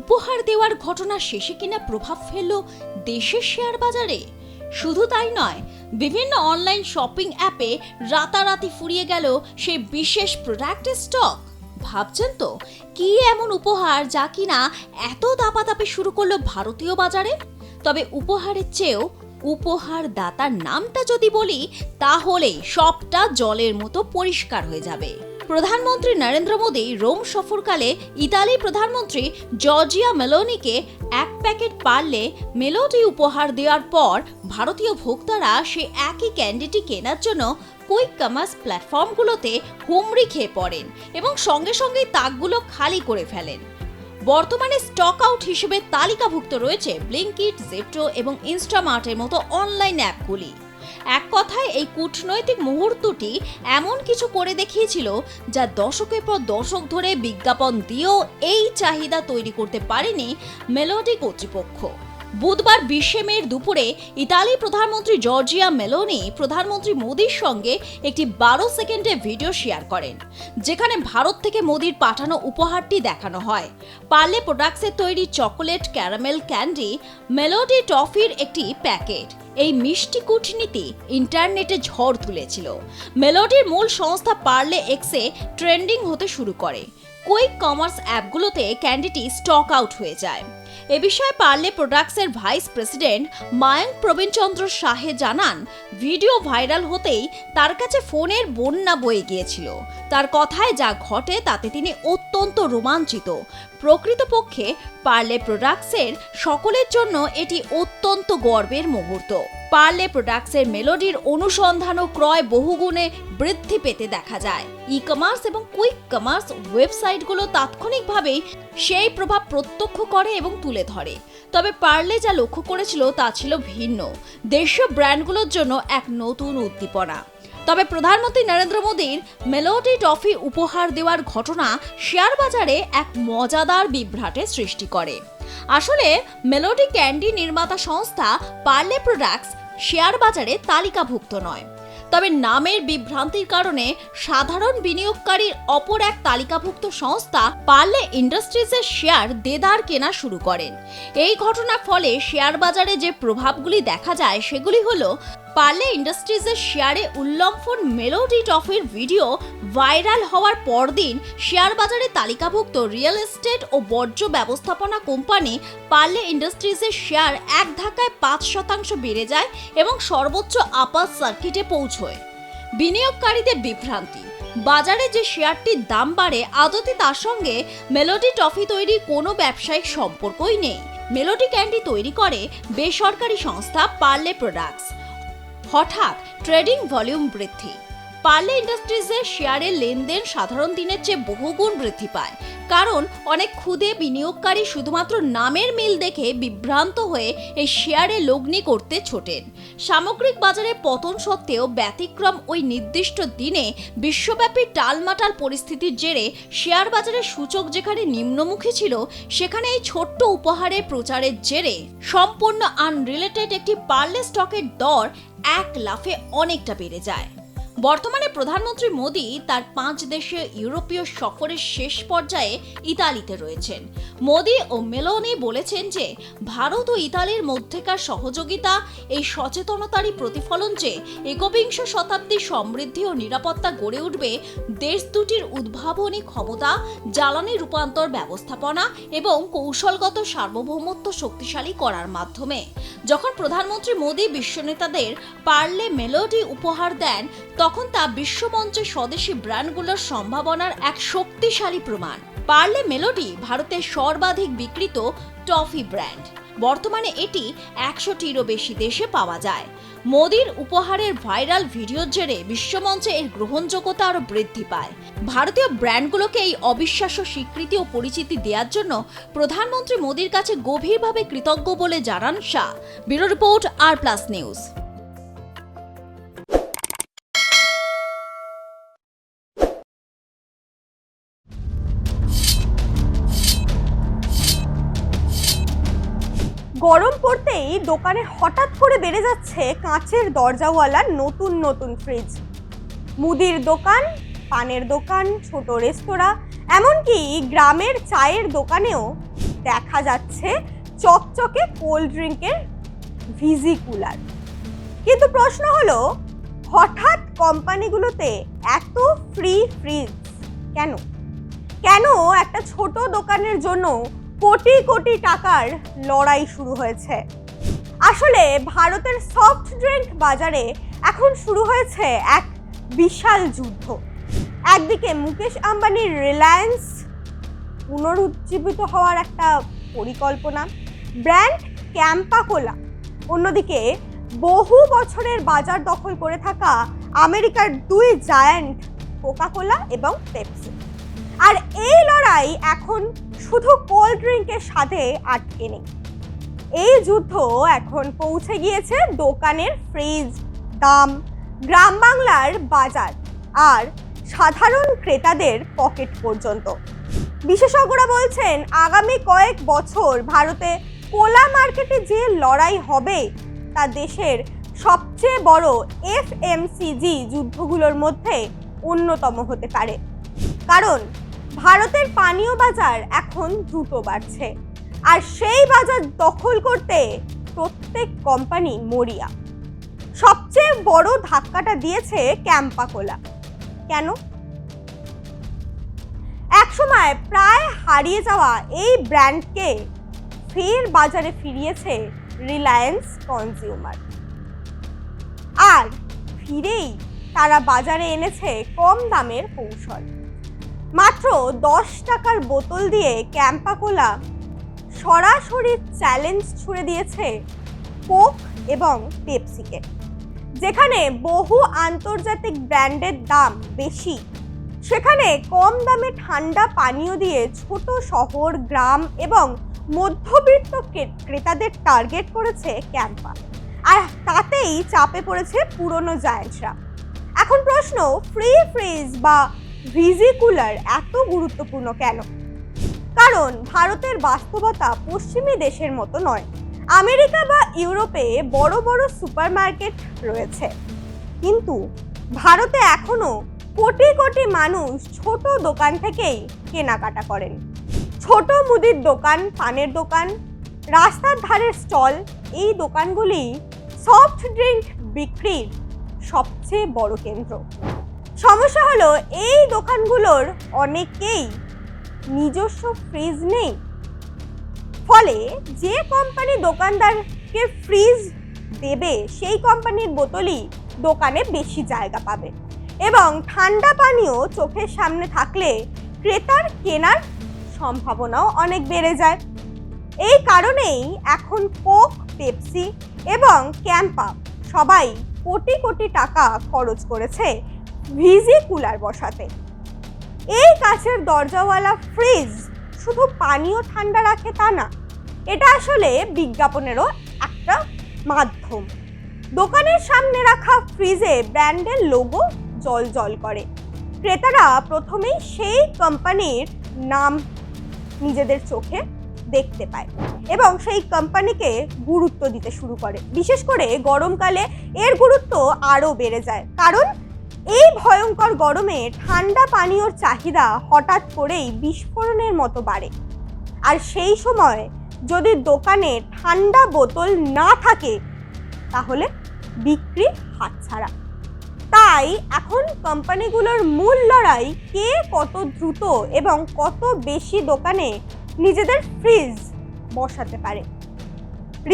উপহার দেওয়ার ঘটনা শেষে কিনা প্রভাব ফেলল দেশের শেয়ার বাজারে। শুধু তাই নয়, বিভিন্ন অনলাইন শপিং অ্যাপে রাতারাতি ফুরিয়ে গেল সেই বিশেষ প্রোডাক্টের স্টক। ভাবছেন তো কি এমন উপহার যা কিনা এত দাপাদাপি শুরু করলো ভারতীয় বাজারে? তবে উপহারের চেয়েও উপহার দাতার নামটা যদি বলি তাহলে সবটা জলের মতো পরিষ্কার হয়ে যাবে। প্রধানমন্ত্রী নরেন্দ্র মোদী রোম সফরকালে ইতালি প্রধানমন্ত্রী জর্জিয়া মেলোনিকে এক প্যাকেট পার্লে মেলোডি উপহার দেওয়ার পর ভারতীয় ভোক্তারা সে একই ক্যান্ডিটি কেনার জন্য কুইক কমার্স প্ল্যাটফর্মগুলোতে হুমড়ি খেয়ে পড়েন এবং সঙ্গে সঙ্গেই তাকগুলো খালি করে ফেলেন। বর্তমানে স্টক আউট হিসেবে তালিকাভুক্ত রয়েছে ব্লিঙ্কিট, জেপ্টো এবং ইনস্টামার্টের মতো অনলাইন অ্যাপগুলি। এক কথায় এই কূটনৈতিক মুহূর্তটি এমন কিছু করে দেখিয়েছিল যা দশকের পর দশক ধরে বিজ্ঞাপন দিয়েও এই চাহিদা তৈরি করতে পারেনি মেলোডি কর্তৃপক্ষ। বুধবার 20 মে দুপুরে ইতালি প্রধানমন্ত্রী জর্জিয়া মেলোনি প্রধানমন্ত্রী মোদির সঙ্গে একটি 12 সেকেন্ডের ভিডিও শেয়ার করেন, যেখানে ভারত থেকে মোদির পাঠানো উপহারটি দেখানো হয়। পার্লে প্রোডাক্টসের তৈরি চকোলেট ক্যারামেল ক্যান্ডি মেলোডি টফির একটি প্যাকেট। এই মিষ্টি কূটনীতি ইন্টারনেটে ঝড় তুলেছিল। মেলোডির মূল সংস্থা পার্লে এক্সে ট্রেন্ডিং হতে শুরু করে। কুইক কমার্স অ্যাপগুলোতে ক্যান্ডিটি স্টক আউট হয়ে যায়। এ বিষয়ে পার্লে প্রোডাক্টসের ভাইস প্রেসিডেন্ট মায়াঙ্ক প্রবীণচন্দ্র শাহে জানান, ভিডিও ভাইরাল হতেই তার কাছে ফোনের বন্যা বয়ে গিয়েছিল। তার কথায় যা ঘটে তাতে তিনি অত্যন্ত রোমাঞ্চিত। প্রকৃতপক্ষে পার্লে প্রোডাক্টসের সকলের জন্য এটি অত্যন্ত গর্বের মুহূর্ত। পার্লে প্রোডাক্টসের মেলোডির অনুসন্ধান ও ক্রয় বহুগুণে বৃদ্ধি পেতে দেখা যায়। ই কমার্স এবং কুইক কমার্স ওয়েবসাইটগুলো তাৎক্ষণিকভাবেই সেই প্রভাব প্রত্যক্ষ করে এবং তুলে ধরে। তবে পার্লে যা লক্ষ্য করেছিল তা ছিল ভিন্ন, দেশীয় ব্র্যান্ডগুলোর জন্য এক নতুন উদ্দীপনা। তবে প্রধানমন্ত্রী নরেন্দ্র মোদীর মেলোডি টফি উপহার দেওয়ার ঘটনা শেয়ার বাজারে এক মজাদার বিভ্রাটের সৃষ্টি করে। আসলে মেলোডি ক্যান্ডি নির্মাতা সংস্থা পার্লে প্রোডাক্টস শেয়ার বাজারে তালিকাভুক্ত নয়। তবে নামের বিভ্রান্তির কারণে সাধারণ বিনিয়োগকারীর অপর এক তালিকাভুক্ত সংস্থা পার্লে ইন্ডাস্ট্রিজের শেয়ার দেদার কেনা শুরু করেন। এই ঘটনার ফলে শেয়ার বাজারে যে প্রভাবগুলি দেখা যায় সেগুলি হলো, পার্লে ইন্ডাস্ট্রিজের শেয়ারে উল্লম্ফন মেলোডি টফির ভিডিও ভাইরাল হওয়ার পরদিন শেয়ার বাজারে তালিকাভুক্ত রিয়েল এস্টেট ও বর্জ্য ব্যবস্থাপনা কোম্পানি পার্লে ইন্ডাস্ট্রিজের শেয়ার এক ধাক্কায় 5% বেড়ে যায় এবং সর্বোচ্চ আপার সার্কিটে পৌঁছয়। বিনিয়োগকারীদের বিভ্রান্তি, বাজারে যে শেয়ারটির দাম বাড়ে আদতে তার সঙ্গে মেলোডি টফি তৈরি কোনো ব্যবসায়িক সম্পর্কই নেই। মেলোডি ক্যান্ডি তৈরি করে বেসরকারি সংস্থা পার্লে প্রোডাক্টস। হঠাৎ ট্রেডিং ভলিউম বৃদ্ধি, পার্লে ইন্ডাস্ট্রিজের শেয়ারের লেনদেন সাধারণ দিনের চেয়ে বহুগুণ বৃদ্ধি পায়, কারণ অনেক ক্ষুদে বিনিয়োগকারী শুধুমাত্র নামের মিল দেখে বিভ্রান্ত হয়ে এই শেয়ারে লগ্নি করতে ছোটেন। সামগ্রিক বাজারে পতন সত্ত্বেও ব্যতিক্রম ওই নির্দিষ্ট দিনে বিশ্বব্যাপী টালমাটাল পরিস্থিতির জেরে শেয়ার বাজারের সূচক যেখানে নিম্নমুখী ছিল, সেখানে এই ছোট্ট উপহারের প্রচারের জেরে সম্পূর্ণ আনরিলেটেড একটি পার্লে স্টকের দর এক লাফে অনেকটা বেড়ে যায়। বর্তমানে প্রধানমন্ত্রী মোদী তার 5 দেশীয় ইউরোপীয় সফরের শেষ পর্যায়ে ইতালিতে রয়েছেন। মোদী ও মেলোনি বলেছেন যে ভারত ও ইতালির মধ্যেকার সহযোগিতা এই সচেতনতারই প্রতিফলন যে একবিংশ শতাব্দীর সমৃদ্ধি ও নিরাপত্তা গড়ে উঠবে দেশ দুটির উদ্ভাবনী ক্ষমতা, জ্বালানি রূপান্তর ব্যবস্থাপনা এবং কৌশলগত সার্বভৌমত্ব শক্তিশালী করার মাধ্যমে। যখন প্রধানমন্ত্রী মোদী বিশ্ব নেতাদের পার্লে মেলোডি উপহার দেন, তখন তা বিশ্বমঞ্চে স্বদেশি ব্র্যান্ডগুলোর সম্ভাবনার এক শক্তিশালী প্রমাণ। পার্লে মেলোডি ভারতের সর্বাধিক বিক্রিত টফি ব্র্যান্ড। বর্তমানে এটি 100টিরও বেশি দেশে পাওয়া যায়। মোদির উপহারের ভাইরাল ভিডিওর জেরে বিশ্বমঞ্চে এর গ্রহণযোগ্যতা আরও বৃদ্ধি পায়। ভারতীয় ব্র্যান্ডগুলোকে এই অবিশ্বাস্য স্বীকৃতি ও পরিচিতি দেওয়ার জন্য প্রধানমন্ত্রী মোদির কাছে গভীরভাবে কৃতজ্ঞ বলে জানান শাহ। ব্যুরো রিপোর্ট, আর+ নিউজ। গরম পড়তেই দোকানে হঠাৎ করে বেড়ে যাচ্ছে কাঁচের দরজাওয়ালা নতুন নতুন ফ্রিজ। মুদির দোকান, পানের দোকান, ছোট রেস্তোরাঁ, এমনকি গ্রামের চায়ের দোকানেও দেখা যাচ্ছে চকচকে কোল্ড ড্রিঙ্কের ভিজি কুলার। কিন্তু প্রশ্ন হলো, হঠাৎ কোম্পানিগুলোতে এত ফ্রি ফ্রিজ কেন? কেন একটা ছোট দোকানের জন্য কোটি কোটি টাকার লড়াই শুরু হয়েছে? আসলে ভারতের সফট ড্রিঙ্ক বাজারে এখন শুরু হয়েছে এক বিশাল যুদ্ধ। একদিকে মুকেশ আম্বানির রিলায়েন্স পুনরুজ্জীবিত হওয়ার একটা পরিকল্পনা, ব্র্যান্ড ক্যাম্পা কোলা, অন্যদিকে বহু বছরের বাজার দখল করে থাকা আমেরিকার দুই জায়ান্ট কোকা কোলা এবং পেপসি। আর এই লড়াই এখন শুধু কোল্ড ড্রিঙ্কের স্বাদে আটকে নেই, এই যুদ্ধ এখন পৌঁছে গিয়েছে দোকানের ফ্রিজ, দাম, গ্রাম বাংলার বাজার আর সাধারণ ক্রেতাদের পকেট পর্যন্ত। বিশেষজ্ঞরা বলছেন, আগামী কয়েক বছর ভারতে কোলা মার্কেটে যে লড়াই হবে তা দেশের সবচেয়ে বড় এফএমসিজি যুদ্ধগুলোর মধ্যে অন্যতম হতে পারে। কারণ ভারতের পানীয় বাজার এখন দ্রুত বাড়ছে, আর সেই বাজার দখল করতে প্রত্যেক কোম্পানি মরিয়া। সবচেয়ে বড় ধাক্কাটা দিয়েছে ক্যাম্পা কোলা। কেন? একসময় প্রায় হারিয়ে যাওয়া এই ব্র্যান্ডকে ফের বাজারে ফিরিয়েছে রিলায়েন্স কনজিউমার। আর ফিরেই তারা বাজারে এনেছে কম দামের কৌশল। মাত্র 10 টাকার বোতল দিয়ে ক্যাম্পা কোলা সরাসরি চ্যালেঞ্জ ছুড়ে দিয়েছে কোক এবং পেপসিকে। যেখানে বহু আন্তর্জাতিক ব্র্যান্ডের দাম বেশি, সেখানে কম দামে ঠান্ডা পানীয় দিয়ে ছোট শহর, গ্রাম এবং মধ্যবিত্ত ক্রেতাদের টার্গেট করেছে ক্যাম্পা। আর তাতেই চাপে পড়েছে পুরনো জায়ান্টরা। এখন প্রশ্ন, ফ্রি ফ্রিজ বা ভিজি কুলার এত গুরুত্বপূর্ণ কেন? কারণ ভারতের বাস্তবতা পশ্চিমী দেশের মতো নয়। আমেরিকা বা ইউরোপে বড় বড় সুপারমার্কেট রয়েছে, কিন্তু ভারতে এখনো কোটি কোটি মানুষ ছোট দোকান থেকেই কেনাকাটা করেন। ছোট মুদির দোকান, পানের দোকান, রাস্তার ধারের স্টল, এই দোকানগুলি সফট ড্রিঙ্ক বিক্রির সবচেয়ে বড় কেন্দ্র। সমস্যা হলো, এই দোকানগুলোর অনেকেই নিজস্ব ফ্রিজ নেই। ফলে যে কোম্পানি দোকানদারকে ফ্রিজ দেবে সেই কোম্পানির বোতলই দোকানে বেশি জায়গা পাবে, এবং ঠান্ডা পানীয় চোখের সামনে থাকলে ক্রেতার কেনার সম্ভাবনাও অনেক বেড়ে যায়। এই কারণেই এখন কোক, পেপসি এবং ক্যাম্পা সবাই কোটি কোটি টাকা খরচ করেছে ভিজি কুলার বসাতে। এই কাচের দরজাওয়ালা ফ্রিজ শুধু পানীয় ঠান্ডা রাখে তা না, এটা আসলে বিজ্ঞাপনেরও একটা মাধ্যম। দোকানের সামনে রাখা ফ্রিজে ব্র্যান্ডের লোগো জ্বলজ্বল করে। ক্রেতারা প্রথমেই সেই কোম্পানির নাম নিজেদের চোখে দেখতে পায় এবং সেই কোম্পানিকে গুরুত্ব দিতে শুরু করে। বিশেষ করে গরমকালে এর গুরুত্ব আরও বেড়ে যায়, কারণ এই ভয়ঙ্কর গরমে ঠান্ডা পানীয়র চাহিদা হঠাৎ করেই বিস্ফোরণের মতো বাড়ে। আর সেই সময় যদি দোকানে ঠান্ডা বোতল না থাকে তাহলে বিক্রি হাতছাড়া। তাই এখন কোম্পানিগুলোর মূল লড়াই কে কত দ্রুত এবং কত বেশি দোকানে নিজেদের ফ্রিজ বসাতে পারে।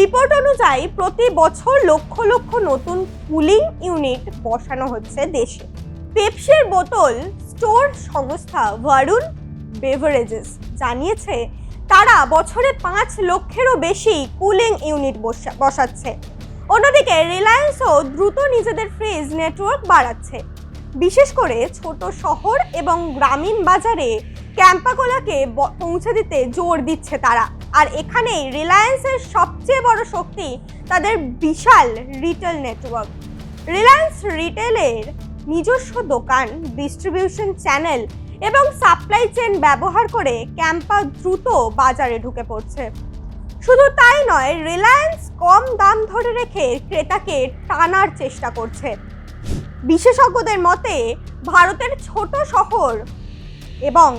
রিপোর্ট অনুযায়ী প্রতি বছর লক্ষ লক্ষ নতুন কুলিং ইউনিট বসানো হচ্ছে দেশে। পেপসির বোতল স্টোর সংস্থা ভারুন বেভারেজেস জানিয়েছে তারা বছরে 5 লক্ষেরও বেশি কুলিং ইউনিট বসাচ্ছে। অন্যদিকে রিলায়েন্সও দ্রুত নিজেদের ফ্রিজ নেটওয়ার্ক বাড়াচ্ছে। বিশেষ করে ছোট শহর এবং গ্রামীণ বাজারে ক্যাম্পা কোলাকে পৌঁছে দিতে জোর দিচ্ছে তারা। আর এখানেই রিলায়েন্সের সবচেয়ে বড় শক্তি তাদের বিশাল রিটেল নেটওয়ার্ক। রিলায়েন্স রিটেলের নিজস্ব দোকান, ডিস্ট্রিবিউশন চ্যানেল এবং সাপ্লাই চেইন ব্যবহার করে ক্যাম্পা দ্রুত বাজারে ঢুকে পড়ছে। শুধু তাই নয়, রিলায়েন্স কম দাম ধরে রেখে ক্রেতাকে টানার চেষ্টা করছে। বিশেষজ্ঞদের মতে ভারতের ছোট শহর এবং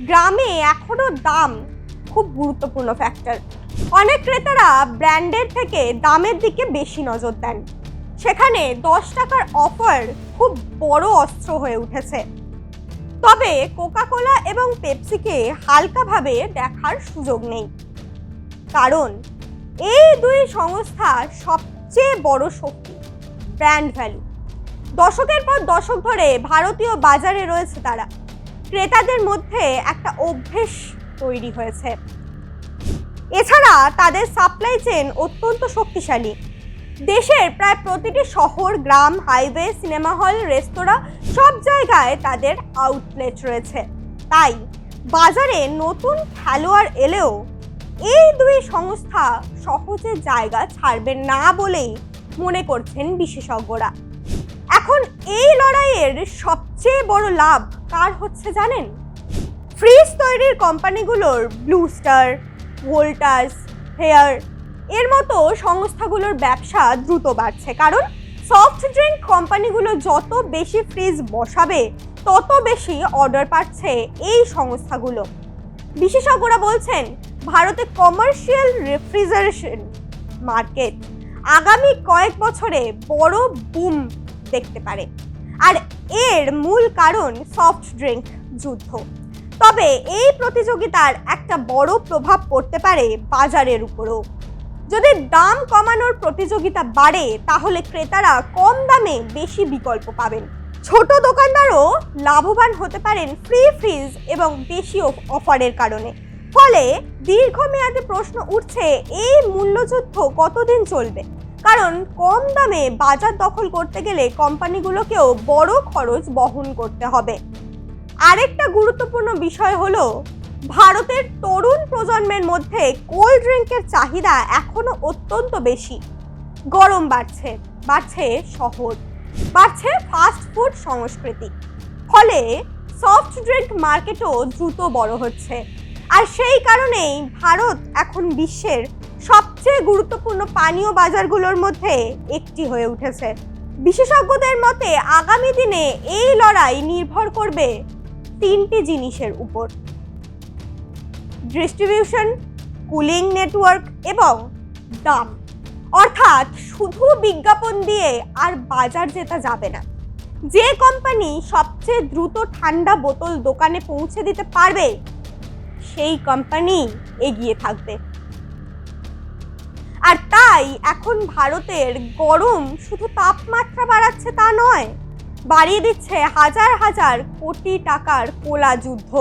গ্রামে এখনো দাম খুব গুরুত্বপূর্ণ ফ্যাক্টর। অনেক ক্রেতারা ব্র্যান্ডের থেকে দামের দিকে বেশি নজর দেন, সেখানে 10 টাকার অফার খুব বড় অস্ত্র হয়ে উঠেছে। তবে কোকা-কোলা এবং পেপসিকে হালকাভাবে দেখার সুযোগ নেই, কারণ এই দুই সংস্থার সবচেয়ে বড় শক্তি ব্র্যান্ড ভ্যালু। দশকের পর দশক ধরে ভারতীয় বাজারে রয়েছে তারা। ক্রেতাদের মধ্যে একটা অভ্যেস তৈরি হয়েছে। এছাড়া তাদের সাপ্লাই চেইন অত্যন্ত শক্তিশালী। দেশের প্রায় প্রতিটি শহর, গ্রাম, হাইওয়ে, সিনেমা হল, রেস্তোরাঁ সব জায়গায় তাদের আউটলেট রয়েছে। তাই বাজারে নতুন খেলোয়াড় এলেও এই দুই সংস্থা সহজে জায়গা ছাড়বে না বলেই মনে করছেন বিশেষজ্ঞরা। এখন এই লড়াইয়ের সবচেয়ে বড় লাভ কার হচ্ছে জানেন? ফ্রিজ তৈরির কোম্পানিগুলোর ব্লু স্টার, ভোল্টাস, হেয়ার এর মতো সংস্থাগুলোর ব্যবসা দ্রুত বাড়ছে, কারণ সফট ড্রিঙ্ক কোম্পানিগুলো যত বেশি ফ্রিজ বসাবে তত বেশি অর্ডার পাচ্ছে এই সংস্থাগুলো। বিশেষজ্ঞরা বলছেন ভারতে কমার্শিয়াল রেফ্রিজারেশন মার্কেট আগামী কয়েক বছরে বড় বুম দেখতে পারে, আর এর মূল কারণ সফট ড্রিঙ্ক যুদ্ধ। তবে এই প্রতিযোগিতার একটা বড় প্রভাব পড়তে পারে বাজারের উপরও। যদি দাম কমানোর প্রতিযোগিতা বাড়ে তাহলে ক্রেতারা কম দামে বেশি বিকল্প পাবেন। ছোট দোকানদারও লাভবান হতে পারেন ফ্রি ফ্রিজ এবং বেশি অফারের কারণে। ফলে দীর্ঘমেয়াদী প্রশ্ন উঠছে, এই মূল্যযুদ্ধ কতদিন চলবে? কারণ কম দামে বাজার দখল করতে গেলে কোম্পানিগুলোকেও বড় খরচ বহন করতে হবে। আরেকটা গুরুত্বপূর্ণ বিষয় হলো ভারতের তরুণ প্রজন্মের মধ্যে কোল্ড ড্রিঙ্কের চাহিদা এখনো অত্যন্ত বেশি। গরম বাড়ছে শহর, বাড়ছে ফাস্ট ফুড সংস্কৃতি। ফলে সফট ড্রিঙ্ক মার্কেটও দ্রুত বড় হচ্ছে। আর সেই কারণেই ভারত এখন বিশ্বের সবচেয়ে গুরুত্বপূর্ণ পানীয় বাজারগুলোর মধ্যে একটি হয়ে উঠেছে। বিশেষজ্ঞদের মতে আগামী দিনে এই লড়াই নির্ভর করবে 3টি জিনিসের উপর: ডিস্ট্রিবিউশন, কুলিং নেটওয়ার্ক এবং দাম। অর্থাৎ শুধু বিজ্ঞাপন দিয়ে আর বাজার জেতা যাবে না। যে কোম্পানি সবচেয়ে দ্রুত ঠান্ডা বোতল দোকানে পৌঁছে দিতে পারবে সেই কোম্পানি এগিয়ে থাকবে। আর তাই এখন ভারতের গরম শুধু তাপমাত্রা বাড়াচ্ছে তা নয়, বাড়িয়ে দিচ্ছে হাজার হাজার কোটি টাকার কোলা যুদ্ধ।